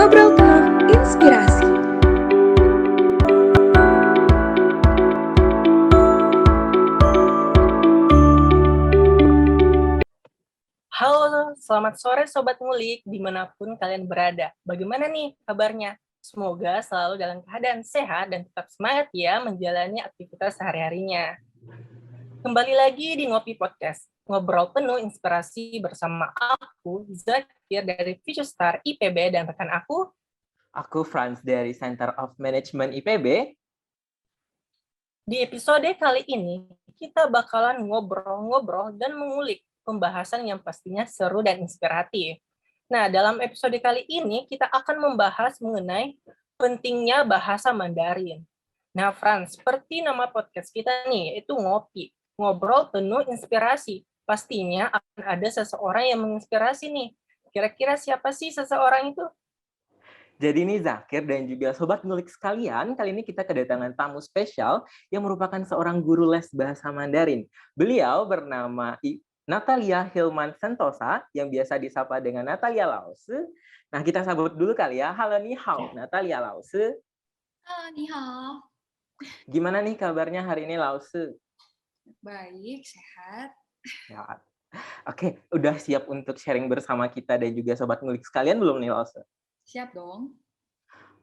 Ngobrol penuh inspirasi. Halo, selamat sore Sobat Ngulik, dimanapun kalian berada. Bagaimana nih kabarnya? Semoga selalu dalam keadaan sehat dan tetap semangat ya menjalani aktivitas sehari-harinya. Kembali lagi di Ngopi Podcast, ngobrol penuh inspirasi bersama aku, Zakir dari Future Star IPB, dan rekan aku. Aku Franz dari Center of Management IPB. Di episode kali ini, kita bakalan ngobrol-ngobrol dan mengulik pembahasan yang pastinya seru dan inspiratif. Nah, dalam episode kali ini, kita akan membahas mengenai pentingnya bahasa Mandarin. Nah, Franz, seperti nama podcast kita nih, yaitu Ngopi, ngobrol penuh inspirasi. Pastinya akan ada seseorang yang menginspirasi nih. Kira-kira siapa sih seseorang itu? Jadi ini Zakir dan juga Sobat Ngulik sekalian, kali ini kita kedatangan tamu spesial yang merupakan seorang guru les bahasa Mandarin. Beliau bernama Natalia Hilman Sentosa, yang biasa disapa dengan Natalia Lause. Nah, kita sambut dulu kali ya. Halo nih, hao, Natalia Lause. Halo, ni hao. Gimana nih kabarnya hari ini, Lause? Baik, sehat. Ya. Oke, udah siap untuk sharing bersama kita dan juga Sobat Ngulik sekalian belum nih, Lause? Siap dong.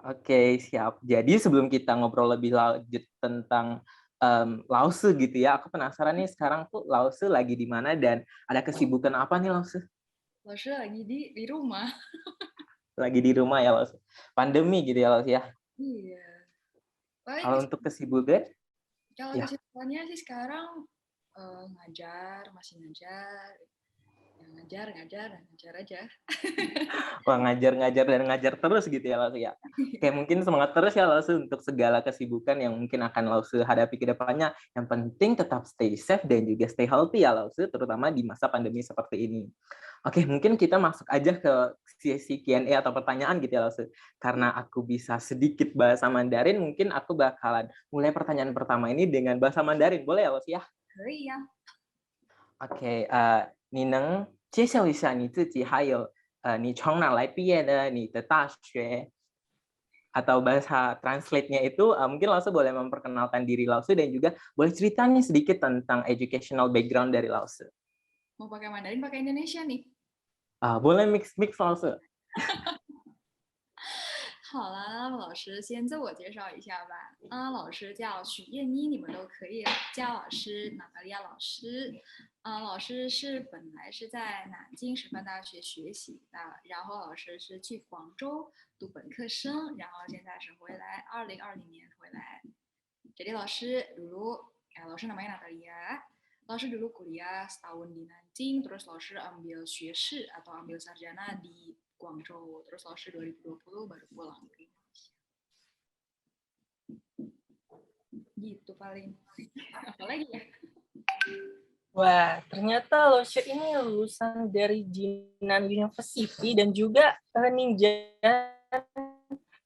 Oke, siap. Jadi sebelum kita ngobrol lebih lanjut tentang Lause gitu ya, aku penasaran nih sekarang tuh Lause lagi di mana dan ada kesibukan apa nih Lause? Lause lagi di rumah. Lagi di rumah ya Lause. Pandemi gitu ya Lause ya. Iya. Paling Kalau untuk kesibukan? kalau Ya. kesibukannya sih sekarang ngajar, masih ngajar. Ya, ngajar aja. Wah, ngajar dan ngajar terus gitu ya Lause ya. Oke, mungkin semangat terus ya Lause untuk segala kesibukan yang mungkin akan Lause hadapi ke depannya. Yang penting tetap stay safe dan juga stay healthy ya Lause, terutama di masa pandemi seperti ini. Oke, mungkin kita masuk aja ke sesi Q&A atau pertanyaan gitu ya Lause. Karena aku bisa sedikit bahasa Mandarin, mungkin aku bakalan mulai pertanyaan pertama ini dengan bahasa Mandarin. Boleh ya Lause ya? Iya. OK，你能介绍一下你自己，还有你从哪来毕业的，你的大学 atau bahasa translate-nya itu mungkin Lause boleh memperkenalkan diri Lause dan juga boleh cerita nih sedikit tentang educational background dari Lause. Mau pakai Mandarin, pakai Indonesia nih. Boleh mix Lause. 好啦，老师先自我介绍一下吧。老师叫许燕妮，你们都可以叫老师娜塔莉亚老师。老师本来是在南京师范大学学习的，然后老师是去广州读本科生，然后现在是回来，2020年回来。Jadi老师namanya Natalia. 老师 dulu kuliah setahun di Nanjing, terus 老师 ambil 学士 atau ambil sarjana di Guangzhou, terus 老师 2020 baru pulang ke Indonesia. Gitu paling. Apalagi ya? Wah, ternyata Loshe ini lulusan dari Jinan University dan juga Ninja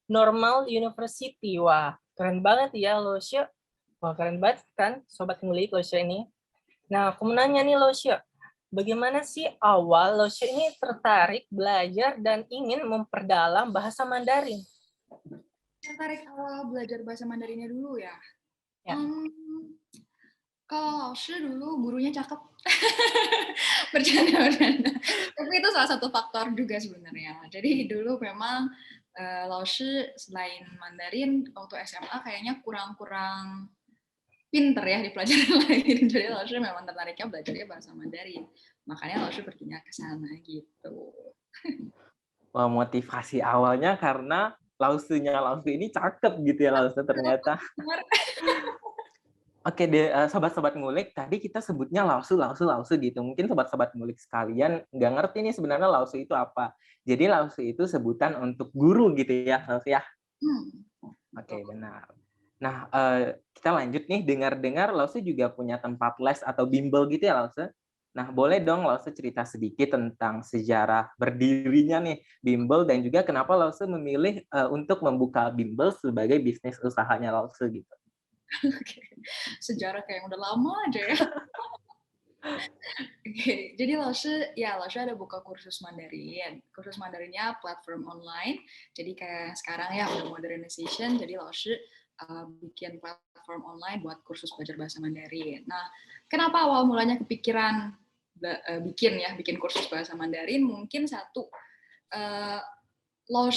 Normal University. Wah, keren banget ya Loshe. Wah, keren banget kan Sobat Ngulik Loshe ini. Nah, aku mau nanya nih Loshe, bagaimana sih awal Loshe ini tertarik belajar dan ingin memperdalam bahasa Mandarin? Tertarik awal belajar bahasa Mandarinnya dulu ya? Ya. Kalau Laoshi dulu gurunya cakep. Bercanda. Tapi itu salah satu faktor juga sebenarnya. Jadi dulu memang Laoshi selain Mandarin waktu SMA kayaknya kurang pinter ya di pelajaran lain. Jadi Laoshi memang tertariknya belajarnya bahasa Mandarin. Makanya Laoshi perginya ke sana gitu. Wah, motivasi awalnya karena Lause ini cakep gitu ya Lause ternyata. Oke deh, sobat-sobat ngulik, tadi kita sebutnya Lause gitu. Mungkin sobat-sobat ngulik sekalian nggak ngerti nih sebenarnya Lause itu apa. Jadi Lause itu sebutan untuk guru gitu ya, Lause ya? Oke, benar. Nah, kita lanjut nih, dengar-dengar Lause juga punya tempat les atau bimbel gitu ya, Lause? Nah, boleh dong Lause cerita sedikit tentang sejarah berdirinya nih bimbel dan juga kenapa Lause memilih untuk membuka bimbel sebagai bisnis usahanya Lause gitu. Oke. Sejarah kayak udah lama aja ya. Jadi lalu ada buka kursus Mandarin. Kursus Mandarinnya platform online. Jadi kayak sekarang ya udah modernization. Jadi lalu bikin platform online buat kursus belajar bahasa Mandarin. Nah, kenapa awal mulanya kepikiran bikin kursus bahasa Mandarin? Mungkin satu, lalu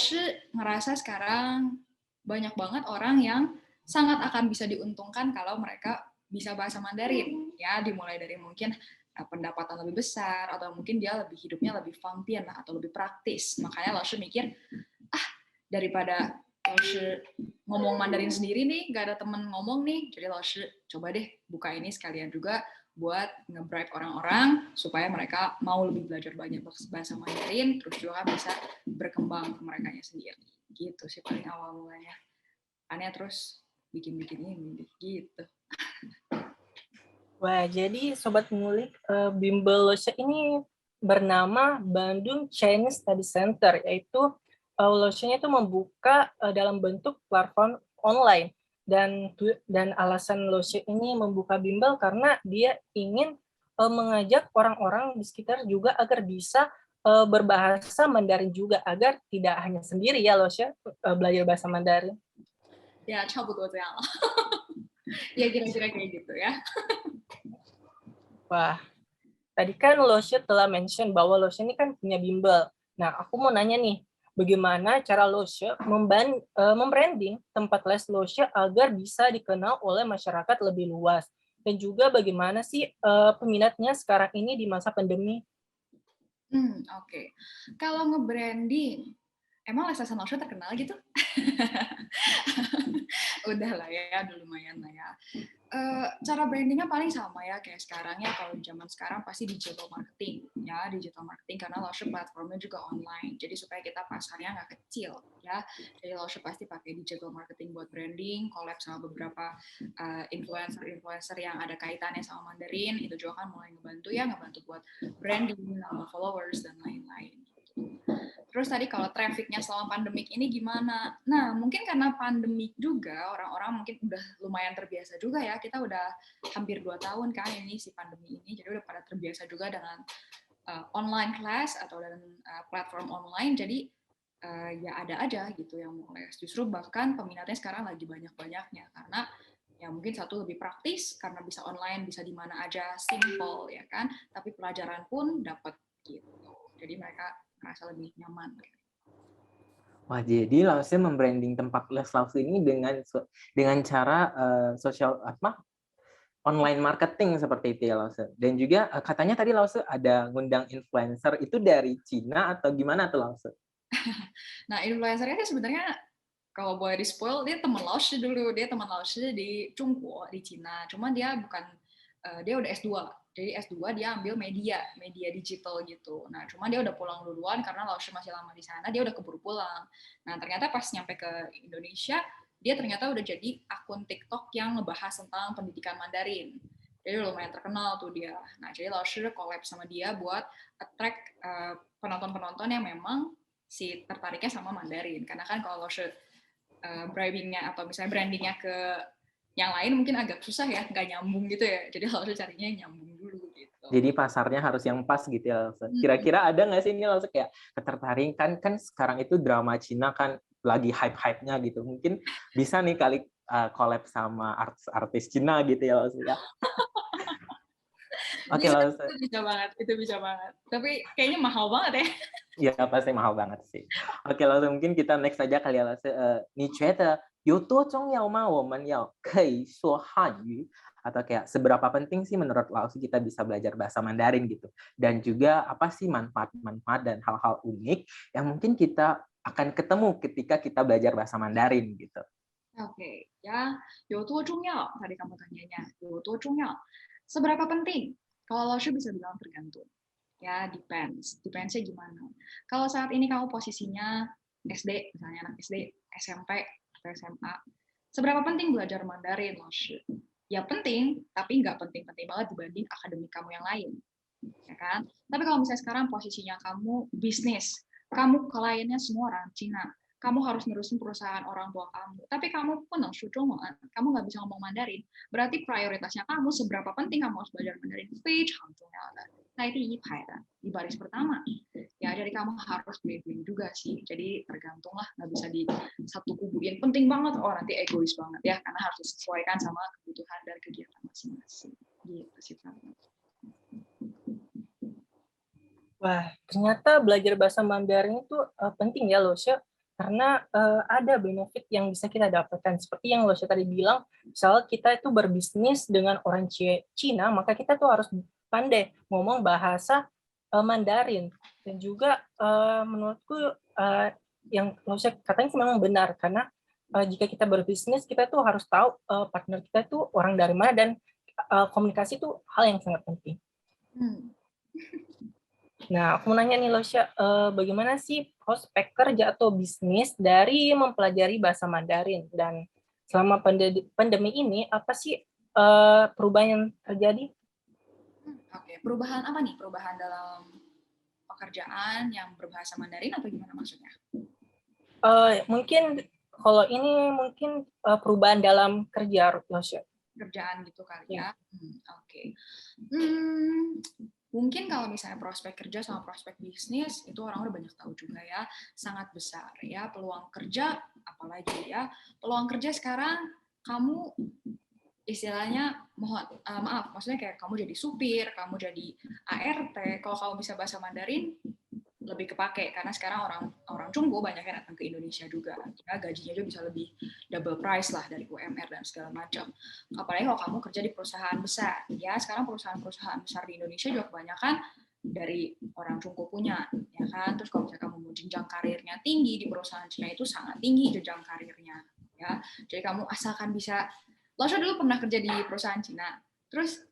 ngerasa sekarang banyak banget orang yang sangat akan bisa diuntungkan kalau mereka bisa bahasa Mandarin. Ya, dimulai dari mungkin pendapatan lebih besar, atau mungkin dia hidupnya lebih fangtian atau lebih praktis. Makanya Lao Shi mikir, daripada Lao Shi ngomong Mandarin sendiri nih, gak ada temen ngomong nih, jadi Lao Shi coba deh buka ini sekalian juga buat nge-bribe orang-orang supaya mereka mau lebih belajar banyak bahasa Mandarin, terus juga bisa berkembang ke merekanya sendiri. Gitu sih paling awal mulanya. Aneh terus bikin-bikin ini deh, gitu. Wah, jadi Sobat Ngulik, bimbel Loshe ini bernama Bandung Chinese Study Center, yaitu Loshe-nya itu membuka dalam bentuk platform online. Dan alasan Loshe ini membuka bimbel karena dia ingin mengajak orang-orang di sekitar juga agar bisa berbahasa Mandarin juga, agar tidak hanya sendiri ya Loshe belajar bahasa Mandarin. Ya, 差不多这样了。Ya, kira-kira kayak gitu ya. Wah, tadi kan Loshe telah mention bahwa Loshe ini kan punya bimbel. Nah, aku mau nanya nih, bagaimana cara Loshe membranding tempat les Loshe agar bisa dikenal oleh masyarakat lebih luas? Dan juga bagaimana sih peminatnya sekarang ini di masa pandemi? Oke. Kalau nge-branding, emang les bahasa Loshe terkenal gitu? Udah lah ya, udah lumayan lah ya. Cara brandingnya paling sama ya kayak sekarang ya, kalau zaman sekarang pasti digital marketing ya, digital marketing karena Loshe platformnya juga online, jadi supaya kita pasarnya nggak kecil ya, jadi Loshe pasti pakai digital marketing buat branding, collab sama beberapa influencer yang ada kaitannya sama Mandarin, itu juga kan mulai ngebantu buat branding, nama followers dan lain-lain. Terus tadi kalau trafficnya selama pandemik ini gimana? Nah, mungkin karena pandemik juga, orang-orang mungkin udah lumayan terbiasa juga ya, kita udah hampir 2 tahun kan ini si pandemi ini, jadi udah pada terbiasa juga dengan online class atau dengan platform online, jadi ya ada aja gitu yang mau les. Justru bahkan peminatnya sekarang lagi banyak-banyaknya, karena ya mungkin satu lebih praktis, karena bisa online, bisa di mana aja, simple ya kan, tapi pelajaran pun dapat gitu. Jadi mereka merasa lebih nyaman. Wah, jadi Lause membranding tempat les Lause ini dengan cara sosial online marketing seperti itu ya Lause. Dan juga katanya tadi Lause ada ngundang influencer, itu dari Cina atau gimana tuh Lause? Nah, influencernya sih sebenarnya kalau boleh di spoil, dia teman Lause dulu, dia teman Lause di Chungguo di Cina. Cuma dia bukan dia udah S2. Jadi S2 dia ambil media digital gitu. Nah, cuma dia udah pulang duluan karena Loshe masih lama di sana, dia udah keburu pulang. Nah, ternyata pas nyampe ke Indonesia, dia ternyata udah jadi akun TikTok yang ngebahas tentang pendidikan Mandarin. Jadi lumayan terkenal tuh dia. Nah, jadi Loshe collab sama dia buat attract penonton-penonton yang memang si tertariknya sama Mandarin. Karena kan kalau Loshe bribingnya atau misalnya brandingnya ke yang lain mungkin agak susah ya, nggak nyambung gitu ya. Jadi harus carinya yang nyambung dulu gitu. Jadi pasarnya harus yang pas gitu ya. Kira-kira ada nggak sih ini langsung kayak ketertarikan kan sekarang itu drama Cina kan lagi hype-hype-nya gitu. Mungkin bisa nih kali collab sama artis Cina gitu ya langsung ya. Oke, langsung. Itu bisa banget. Tapi kayaknya mahal banget ya. Iya, pasti mahal banget sih. Oke, langsung mungkin kita next aja kali ya langsung. 你觉得有多重要吗？我们要可以说汉语 atau kayak seberapa penting sih menurut Lausi kita bisa belajar bahasa Mandarin gitu, dan juga apa sih manfaat-manfaat dan hal-hal unik yang mungkin kita akan ketemu ketika kita belajar bahasa Mandarin gitu. Oke, ya, 有多重要 tadi kamu tanyanya, 有多重要 seberapa penting? Kalau Lausi bisa bilang tergantung. Ya, depends-nya gimana. Kalau saat ini kamu posisinya SD, misalnya anak SD, SMP, atau SMA, seberapa penting belajar Mandarin, Lausi? Ya penting, tapi nggak penting-penting banget dibanding akademik kamu yang lain, ya kan? Tapi kalau misalnya sekarang posisinya kamu bisnis, kamu kliennya semua orang Cina, kamu harus nerusin perusahaan orang tua kamu, tapi kamu pun kamu nggak bisa ngomong Mandarin, berarti prioritasnya kamu seberapa penting kamu harus belajar Mandarin, di baris pertama. Ya, jadi kamu harus bling-bling juga sih. Jadi tergantung lah, nggak bisa di satu kubuin. Penting banget, oh nanti egois banget ya, karena harus disesuaikan sama kebutuhan dan kegiatan masing-masing. Gitu sih, Pak. Wah, ternyata belajar bahasa Mandarin itu penting ya, Losya. Karena ada benefit yang bisa kita dapatkan. Seperti yang Losya tadi bilang, misalnya kita itu berbisnis dengan orang Cina, maka kita tuh harus pandai ngomong bahasa Mandarin. Dan juga menurutku yang Losya katanya memang benar, karena jika kita berbisnis, kita tuh harus tahu partner kita itu orang dari mana, dan komunikasi itu hal yang sangat penting. Nah, aku mau nanya nih Losya, bagaimana sih prospek kerja atau bisnis dari mempelajari bahasa Mandarin? Dan selama pandemi ini, apa sih perubahan yang terjadi? Oke, perubahan apa nih? Perubahan dalam pekerjaan yang berbahasa Mandarin atau gimana maksudnya? Mungkin kalau ini mungkin perubahan dalam kerja, Losya. Kerjaan gitu kali Ya. ya. Oke. Mungkin kalau misalnya prospek kerja sama prospek bisnis itu orang udah banyak tahu juga ya, sangat besar ya peluang kerja, apalagi ya peluang kerja sekarang kamu istilahnya maaf, maksudnya kayak kamu jadi supir, kamu jadi ART, kalau kamu bisa bahasa Mandarin lebih kepake karena sekarang orang Cunggo banyak yang datang ke Indonesia juga, ya gajinya juga bisa lebih double price lah dari UMR dan segala macam. Apalagi kalau kamu kerja di perusahaan besar, ya sekarang perusahaan-perusahaan besar di Indonesia juga kebanyakan dari orang Cunggo punya, ya kan. Terus kalau misalnya kamu mau jenjang karirnya tinggi di perusahaan Cina itu sangat tinggi jenjang karirnya, ya. Jadi kamu asalkan bisa, Laosha dulu pernah kerja di perusahaan Cina, terus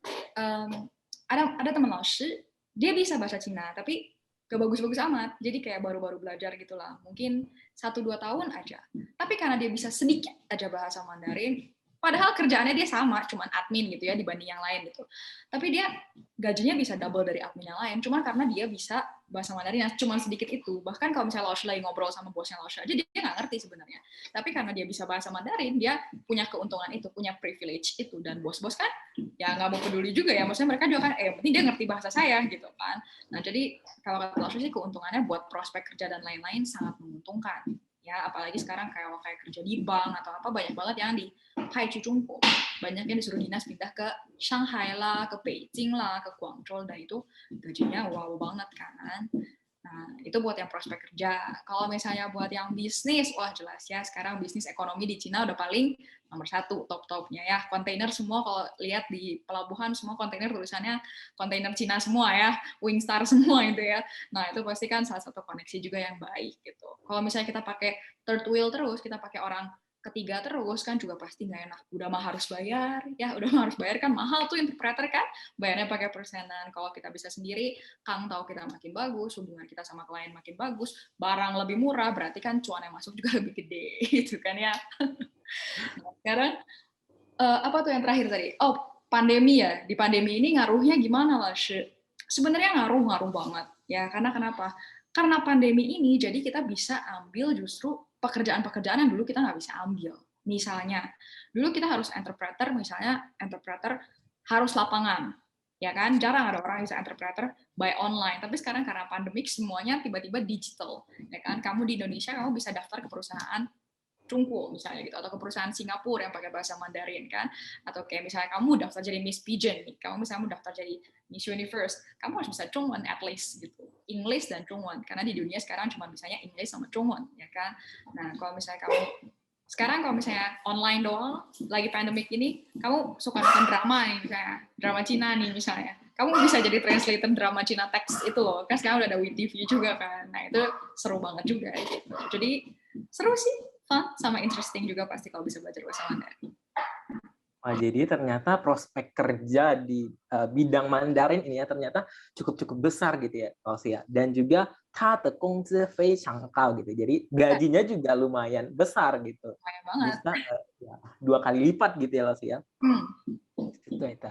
ada teman Laosha, dia bisa bahasa Cina tapi gak bagus-bagus amat, jadi kayak baru-baru belajar gitulah, mungkin 1-2 tahun aja. Tapi karena dia bisa sedikit aja bahasa Mandarin, padahal kerjaannya dia sama, cuman admin gitu ya dibanding yang lain gitu. Tapi dia gajinya bisa double dari admin yang lain, cuman karena dia bisa bahasa Mandarin yang cuman sedikit itu. Bahkan kalau misalnya Laosha lagi ngobrol sama bosnya Laosha aja, dia nggak ngerti sebenarnya. Tapi karena dia bisa bahasa Mandarin, dia punya keuntungan itu, punya privilege itu. Dan bos-bos kan ya nggak mau peduli juga ya, maksudnya mereka juga kan, penting dia ngerti bahasa saya gitu kan. Nah jadi kalau kata Laosha sih keuntungannya buat prospek kerja dan lain-lain sangat menguntungkan. Ya, apalagi sekarang kayak kerja di bank atau apa, banyak banget yang di Haichu Zhongguo, banyak yang disuruh dinas pindah ke Shanghai lah, ke Beijing lah, ke Guangzhou, dan itu gajinya wow banget kan. Nah, itu buat yang prospek kerja. Kalau misalnya buat yang bisnis, wah jelas ya, sekarang bisnis ekonomi di Cina udah paling nomor 1, top-topnya ya. Kontainer semua, kalau lihat di pelabuhan, semua kontainer tulisannya kontainer Cina semua ya, Wingstar semua itu ya. Nah, itu pasti kan salah satu koneksi juga yang baik gitu. Kalau misalnya kita pakai third wheel terus, kita pakai orang ketiga terus kan juga pasti nggak enak. Udah mah harus bayar, ya udah mah harus bayar kan, mahal tuh interpreter kan, bayarnya pakai persenan. Kalau kita bisa sendiri, Kang tahu kita makin bagus, hubungan kita sama klien makin bagus, barang lebih murah, berarti kan cuan yang masuk juga lebih gede, gitu kan ya. Nah, sekarang apa tuh yang terakhir tadi? Oh, pandemi ya. Di pandemi ini ngaruhnya gimana lah? Sebenarnya ngaruh banget ya. Karena kenapa? Karena pandemi ini, jadi kita bisa ambil justru pekerjaan-pekerjaan yang dulu kita nggak bisa ambil. Misalnya, dulu kita harus interpreter, misalnya interpreter harus lapangan, ya kan? Jarang ada orang yang bisa interpreter by online. Tapi sekarang karena pandemik semuanya tiba-tiba digital, ya kan? Kamu di Indonesia kamu bisa daftar ke perusahaan Cungkuo misalnya gitu, atau ke perusahaan Singapura yang pakai bahasa Mandarin kan, atau kayak misalnya kamu daftar jadi Miss Pigeon nih, kamu misalnya mau daftar jadi Miss Universe, kamu harus bisa Zhongwen at least gitu, English dan Zhongwen, karena di dunia sekarang cuma bisanya English sama Zhongwen ya kan. Nah kalau misalnya kamu sekarang kalau misalnya online doang, lagi pandemic ini, kamu suka nonton drama nih misalnya, drama Cina nih misalnya, kamu bisa jadi translator drama Cina teks itu loh, kan sekarang udah ada WeTV juga kan, nah itu seru banget juga gitu. Jadi seru sih, fun, sama interesting juga pasti kalau bisa belajar bahasa Mandarin. Wah, jadi ternyata prospek kerja di bidang Mandarin ini ya ternyata cukup besar gitu ya, Rosia. Dan juga gitu. Jadi gajinya juga lumayan besar gitu. Lumayan banget. Bisa ya, 2 kali lipat gitu ya, Rosia. Itu itu.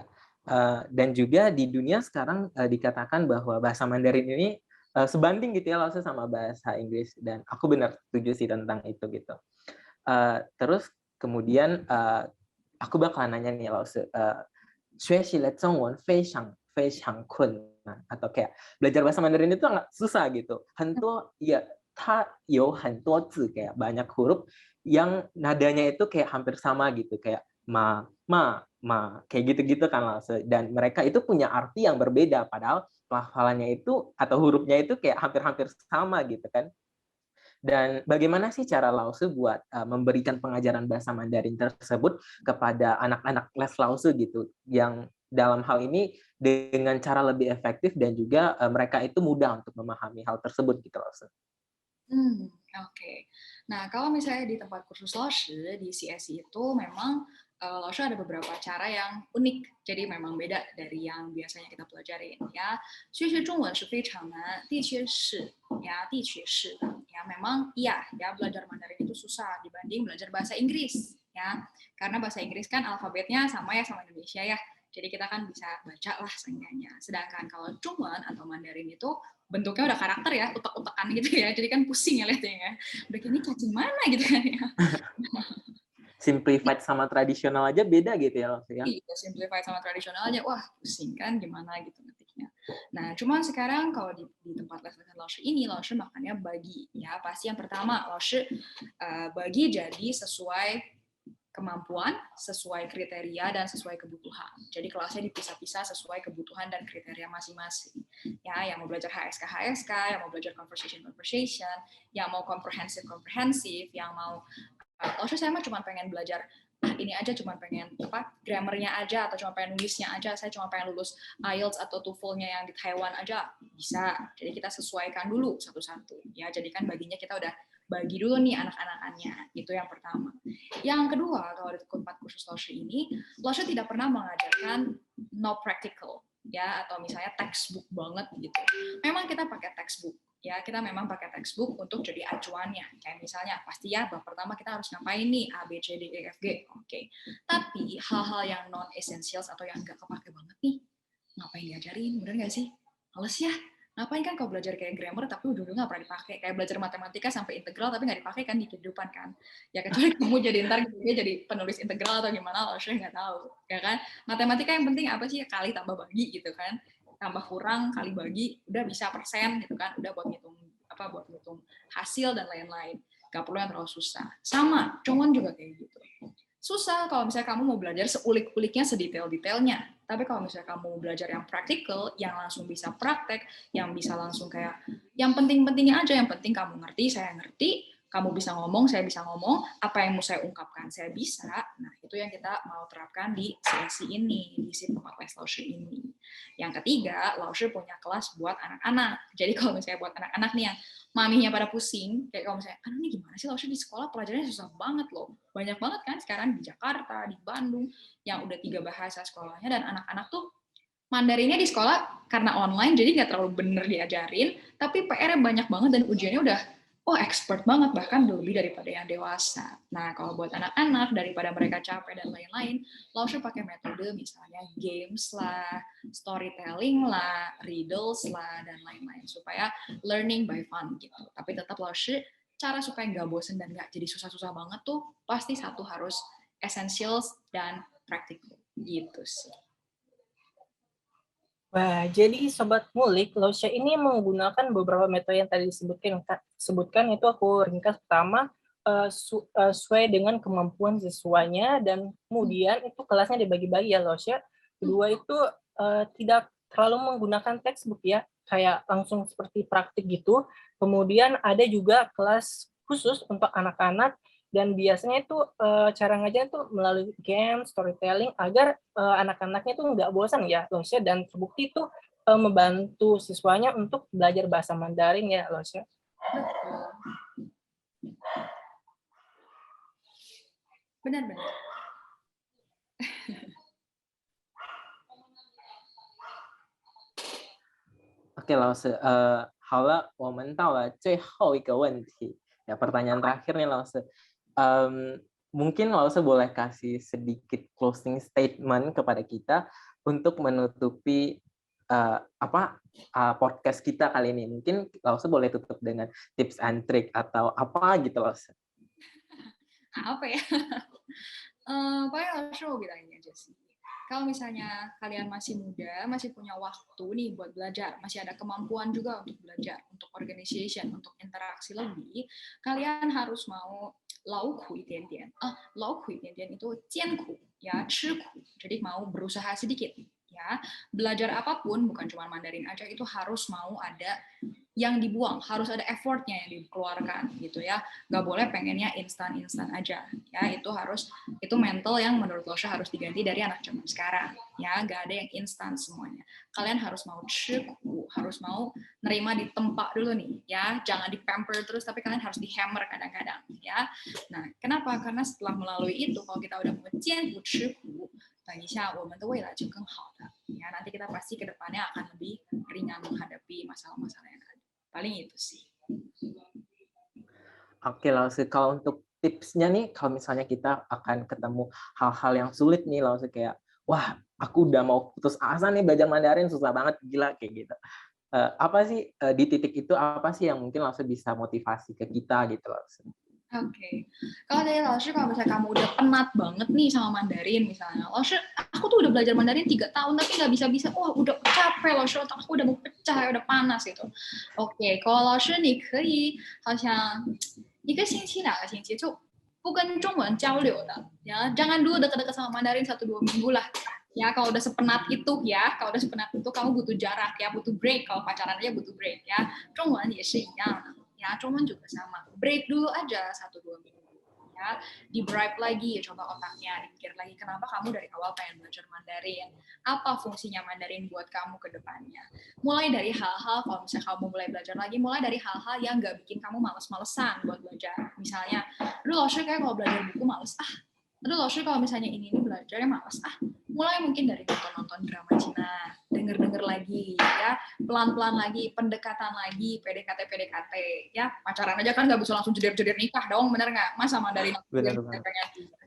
Dan juga di dunia sekarang dikatakan bahwa bahasa Mandarin ini sebanding gitu ya langsung sama bahasa Inggris, dan aku benar setuju sih tentang itu gitu. Terus kemudian aku bakalan nanya nih Lao Shi, 学习了中文非常非常困难 atau kayak belajar bahasa Mandarin itu sangat susah gitu. 很多 ya, 它有很多字 kayak banyak huruf yang nadanya itu kayak hampir sama gitu, kayak ma, kayak gitu-gitu kan langsung. Dan mereka itu punya arti yang berbeda, padahal pelafalannya itu atau hurufnya itu kayak hampir-hampir sama gitu kan. Dan bagaimana sih cara Lause buat memberikan pengajaran bahasa Mandarin tersebut kepada anak-anak les Lause gitu, yang dalam hal ini dengan cara lebih efektif dan juga mereka itu mudah untuk memahami hal tersebut gitu Lause. Oke. Nah, kalau misalnya di tempat kursus Laoshi di CSI itu memang Laoshi ada beberapa cara yang unik. Jadi memang beda dari yang biasanya kita pelajarin ya. 学习中文是非常难，的确是 ya, 的确是的. Ya, memang iya ya belajar Mandarin itu susah dibanding belajar bahasa Inggris ya. Karena bahasa Inggris kan alfabetnya sama ya sama Indonesia ya. Jadi kita kan bisa baca lah seenggaknya. Sedangkan kalau Zhongwen atau Mandarin itu bentuknya udah karakter ya, utek-utekan gitu ya. Jadi kan pusing ya lihatnya ya. Udah ini cacing mana gitu kan ya. Simplified sama tradisional aja beda gitu ya Lause ya. Iya, simplified sama tradisional aja, wah pusing kan gimana gitu ngetiknya. Nah, cuman sekarang kalau di tempat les-lesan Laoshi ini, Laoshi makanya bagi ya. Pasti yang pertama Laoshi bagi jadi sesuai kemampuan, sesuai kriteria, dan sesuai kebutuhan. Jadi kelasnya dipisah-pisah sesuai kebutuhan dan kriteria masing-masing. Ya, yang mau belajar HSK, yang mau belajar conversation, yang mau comprehensive, yang mau Laoshi saya mah cuma pengen belajar ini aja, cuma pengen grammarnya aja, atau cuma pengen nulisnya aja, saya cuma pengen lulus IELTS atau TOEFL-nya yang di Taiwan aja, bisa. Jadi kita sesuaikan dulu satu-satu. Ya, jadi kan baginya kita udah bagi dulu nih anak-anakannya. Itu yang pertama. Yang kedua, kalau di tempat kursus Laoshi ini, Laoshi tidak pernah mengajarkan no practical, ya, atau misalnya textbook banget gitu. Memang kita pakai textbook. Ya, kita memang pakai textbook untuk jadi acuannya. Kayak misalnya, pasti ya, bab pertama kita harus ngapain nih, A, B, C, D, E, F, G. Oke. Tapi hal-hal yang non-essentials atau yang nggak kepake banget nih, ngapain diajarin? Bener nggak sih? Males ya. Ngapain kan kalau belajar kayak grammar, tapi ujung-ujungnya nggak pernah dipakai. Kayak belajar matematika sampai integral, tapi nggak dipakai kan di kehidupan kan. Ya kecuali kamu jadi ntar jadi penulis integral atau gimana, Laoshi nggak tahu. Ya kan? Matematika yang penting apa sih? Kali tambah bagi gitu kan. Tambah kurang kali bagi udah bisa persen gitu kan, udah buat ngitung hasil dan lain-lain, gak perlu yang terlalu susah. Sama Zhongwen juga kayak gitu, susah kalau misalnya kamu mau belajar seulik-uliknya, sedetail-detailnya. Tapi kalau misalnya kamu mau belajar yang praktikal, yang langsung bisa praktek, yang bisa langsung kayak yang penting-pentingnya aja, yang penting kamu ngerti, saya ngerti, kamu bisa ngomong, saya bisa ngomong, apa yang mau saya ungkapkan, saya bisa. Nah, itu yang kita mau terapkan di sesi ini, di si tempat les Laoshi ini. Yang ketiga, Laoshi punya kelas buat anak-anak. Jadi kalau misalnya buat anak-anak nih yang maminya pada pusing, kayak kalau misalnya, aduh ini gimana sih Laoshi di sekolah, pelajarannya susah banget loh. Banyak banget kan sekarang di Jakarta, di Bandung, yang udah 3 bahasa sekolahnya, dan anak-anak tuh Mandarinnya di sekolah karena online, jadi nggak terlalu bener diajarin, tapi PR-nya banyak banget dan ujiannya udah expert banget, bahkan lebih daripada yang dewasa. Nah, kalau buat anak-anak, daripada mereka capek dan lain-lain, Laoshi pakai metode misalnya games lah, storytelling lah, riddles lah, dan lain-lain, supaya learning by fun gitu. Tapi tetap Laoshi, cara supaya nggak bosen dan nggak jadi susah-susah banget tuh, pasti satu harus essentials dan practical. Gitu sih. Wah, jadi Sobat Ngulik, Laoshi ini menggunakan beberapa metode yang tadi disebutkan itu aku ringkas. Pertama, sesuai dengan kemampuan siswanya, dan kemudian itu kelasnya dibagi-bagi ya Laoshi. Kedua itu tidak terlalu menggunakan textbook ya, kayak langsung seperti praktik gitu. Kemudian ada juga kelas khusus untuk anak-anak, dan biasanya itu cara ngajarnya itu melalui game, storytelling, agar anak-anaknya itu nggak bosan ya, Laoshi, dan terbukti itu membantu siswanya untuk belajar bahasa Mandarin ya, Laoshi. Benar-benar. Oke, Lause. 好了，我们到了最后一个问题. Ya, pertanyaan terakhir nih, Lause. Mungkin Lause boleh kasih sedikit closing statement kepada kita untuk menutupi podcast kita kali ini. Mungkin Lause boleh tutup dengan tips and trick atau apa gitu, Lause. Apa ya? Pokoknya Laoshi mau bilang ini aja sih. kalau misalnya kalian masih muda, masih punya waktu nih buat belajar, masih ada kemampuan juga untuk belajar, untuk organization, untuk interaksi lebih, kalian harus mau 劳苦一点点啊，劳苦一点点 itu 艰苦 ya, 吃苦. Jadi mau berusaha sedikit ya. Belajar apapun bukan cuma Mandarin aja, itu harus mau ada yang dibuang, harus ada effortnya yang dikeluarkan gitu ya. Nggak boleh pengennya instan-instan aja ya. Itu mental yang menurut Losha harus diganti dari anak zaman sekarang ya. Nggak ada yang instan semuanya. Kalian harus mau ciku, harus mau nerima di tempat dulu nih ya. Jangan di pamper terus, tapi kalian harus di hammer kadang-kadang ya. Nah, kenapa? Karena setelah melalui itu, kalau kita udah mau ciku ciku, 等一下我们的未来就更好的 ya, nanti kita pasti ke depannya akan lebih ringan menghadapi masalah-masalah yang ada. Paling itu sih. Oke, Lause, kalau untuk tipsnya nih, kalau misalnya kita akan ketemu hal-hal yang sulit nih, Lause, kayak, wah, aku udah mau putus asa nih belajar Mandarin, susah banget, gila, kayak gitu. Apa sih di titik itu, apa sih yang mungkin Lause bisa motivasi ke kita gitu, Lause? Oke. Kalau dari Laoshi, kalau misalnya kamu udah penat banget nih sama Mandarin misalnya, Laoshi, aku tuh udah belajar Mandarin 3 tahun tapi nggak bisa-bisa, wah udah capek Laoshi, otak aku udah mau pecah, udah panas gitu. Oke, kalau Laoshi 你可以好像1个星期2个星期就不跟中文交流的 ya, jangan dulu deket-deket sama Mandarin 1-2 minggu lah. Ya, kalau udah sepenat itu ya, kalau udah sepenat itu kamu butuh jarak ya, butuh break, kalau pacaran aja butuh break ya. 中文也是一样的 ya, 中文juga sama. Break dulu aja 1-2 minggu ya, di bribe lagi, coba otaknya, dipikir lagi kenapa kamu dari awal pengen belajar Mandarin, apa fungsinya Mandarin buat kamu ke depannya. Mulai dari hal-hal, kalau misalnya kamu mulai belajar lagi, mulai dari hal-hal yang nggak bikin kamu males-malesan buat belajar. Misalnya, aduh Laoshi kayak kalau belajar buku males, aduh Laoshi kalau misalnya ini belajarnya males, mulai mungkin dari nonton drama Cina, denger lagi ya, pelan-pelan lagi, pendekatan lagi, PDKT ya, pacaran aja kan nggak bisa langsung jeder-jeder nikah dong, bener nggak? Masa Mandarin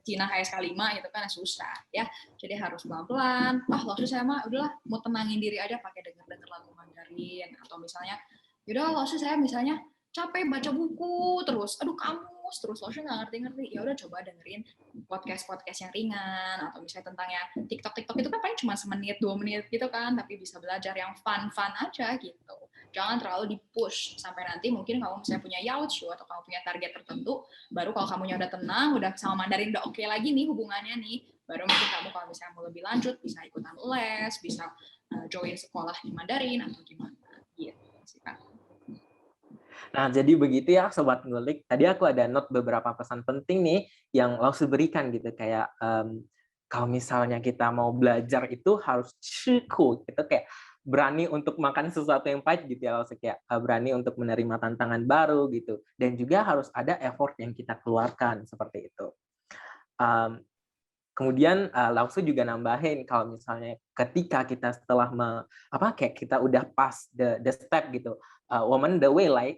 Cina kayak sekali mah itu kan susah ya, jadi harus pelan-pelan. Laoshi saya mah udahlah mau tenangin diri aja pakai denger lagu Mandarin, atau misalnya yaudah Laoshi saya misalnya capek baca buku terus, aduh kamus terus, Laoshi nggak ngerti, ya udah coba dengerin podcast yang ringan, atau misalnya tentang ya TikTok itu kan paling cuma 1-2 menit gitu kan, tapi bisa belajar yang fun aja gitu. Jangan terlalu di-push sampai nanti mungkin kamu misalnya punya yaochu atau kamu punya target tertentu, baru kalau kamunya udah tenang, udah sama Mandarin udah oke lagi nih hubungannya nih, baru mungkin kamu kalau misalnya mau lebih lanjut bisa ikutan les, bisa join sekolah di Mandarin atau gimana gitu sih kan. Nah, jadi begitu ya Sobat Ngulik. Tadi aku ada note beberapa pesan penting nih yang Lause berikan gitu. Kayak kalau misalnya kita mau belajar itu harus ciku gitu, kayak berani untuk makan sesuatu yang pahit gitu ya Lause, kayak berani untuk menerima tantangan baru gitu. Dan juga harus ada effort yang kita keluarkan seperti itu. Kemudian Lause juga nambahin kalau misalnya ketika kita setelah kayak kita udah pas the step gitu, 我们的未来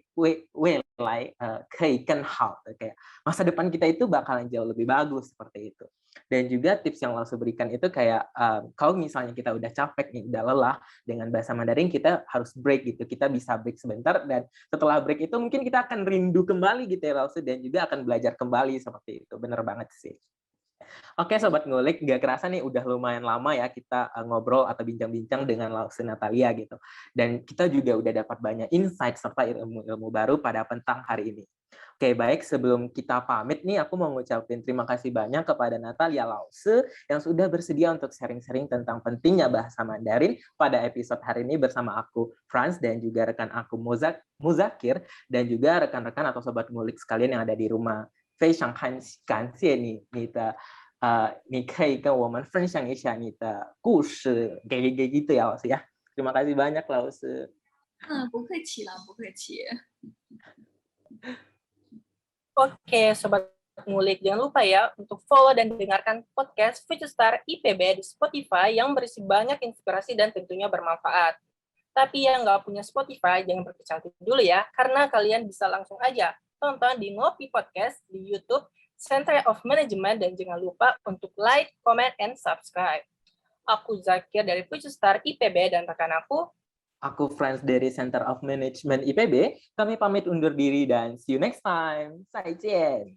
可以更好, kayak masa depan kita itu bakalan jauh lebih bagus seperti itu. Dan juga tips yang Lause berikan itu kayak kalau misalnya kita udah capek nih, udah lelah dengan bahasa Mandarin, kita harus break gitu. Kita bisa break sebentar, dan setelah break itu mungkin kita akan rindu kembali gitu ya Lause, dan juga akan belajar kembali seperti itu. Bener banget sih. Oke Sobat Ngulik, nggak kerasa nih udah lumayan lama ya kita ngobrol atau bincang-bincang dengan Lause Natalia gitu. Dan kita juga udah dapat banyak insight serta ilmu-ilmu baru pada petang hari ini. Oke, baik, sebelum kita pamit nih, aku mau ngucapin terima kasih banyak kepada Natalia Lause yang sudah bersedia untuk sharing-sharing tentang pentingnya bahasa Mandarin pada episode hari ini bersama aku, Franz, dan juga rekan aku, Muzakir, dan juga rekan-rekan atau Sobat Ngulik sekalian yang ada di rumah. 非常感谢你的你可以跟我们分享一下你的故事 kayak gitu ya Lause ya. Terima kasih banyak Lause. 不客气啦，不客气。 Oke, Sobat Ngulik, jangan lupa ya untuk follow dan dengarkan podcast Future Star IPB di Spotify yang berisi banyak inspirasi dan tentunya bermanfaat. Tapi yang nggak punya Spotify, jangan berkecil hati dulu ya, karena kalian bisa langsung aja tonton di Ngopi Podcast di YouTube Center of Management, dan jangan lupa untuk like, comment, and subscribe. Aku Zakir dari Future Star IPB, dan rekan aku Franz dari Center of Management IPB. Kami pamit undur diri dan see you next time. 再见.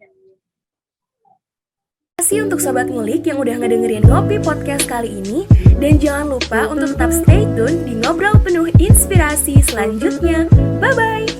kasih untuk Sobat Ngulik yang udah ngedengerin Ngopi Podcast kali ini. Dan jangan lupa untuk tetap stay tune di Ngobrol Penuh Inspirasi selanjutnya. Bye-bye!